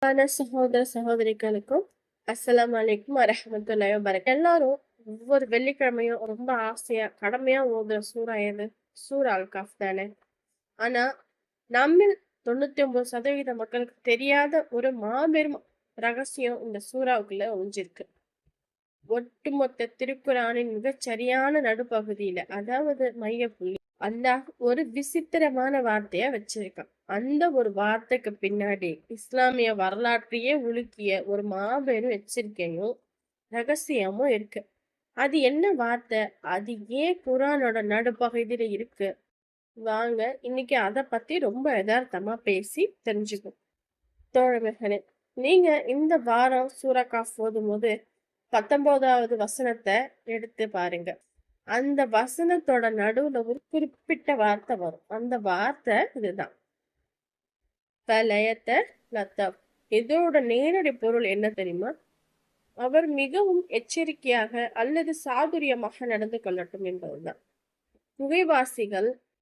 சகோதர சகோதரிகளுக்கும் அஸ்ஸலாமு அலைக்கும் வரஹ்மத்துல்லாஹி வபரகாத்துஹு. எல்லாரும் ஒவ்வொரு வெள்ளிக்கிழமையும் ரொம்ப ஆசையா கடமையா ஓதுற சூறா எது? சூரா அல் கஹ்ஃப் தானே. ஆனா நம்மில் 99% மக்களுக்கு தெரியாத ஒரு மாபெரும் ரகசியம் இந்த சூறாவுக்குள்ள ஒளிஞ்சிருக்கு. ஒட்டுமொத்த திருக்குரானின் மிகச்சரியான நடுப்பகுதியில, அதாவது மையப்புள்ளி, அல்லாஹ் ஒரு விசித்திரமான வார்த்தைய வச்சிருக்கான். அந்த ஒரு வார்த்தைக்கு பின்னாடி இஸ்லாமிய வரலாற்றையே உலுக்கிய ஒரு மாபெரும் எச்சரிக்கையும் ரகசியமும் இருக்கு. அது என்ன வார்த்தை? அது ஏன் குரானோட நடுப்பகுதியில இருக்கு? வாங்க இன்னைக்கு அத பத்தி ரொம்ப யதார்த்தமா பேசி தெரிஞ்சுக்குவோம். தோழர்களே, நீங்க இந்த வாரம் சூரா கஹ்ஃப் ஓதும்போது 19வது வசனத்தை எடுத்து பாருங்க. அந்த வசனத்தோட நடுவுல ஒரு குறிப்பிட்ட வார்த்தை வரும். அந்த வார்த்தை இதுதான், ஃபலயத்த லத்தப். இதோட நேரடி பொருள் என்ன தெரியுமா? அவர் மிகவும் எச்சரிக்கையாக அல்லது சாதுரியமாக நடந்து கொள்ளட்டும் என்பதுதான். புகைவாசிகள்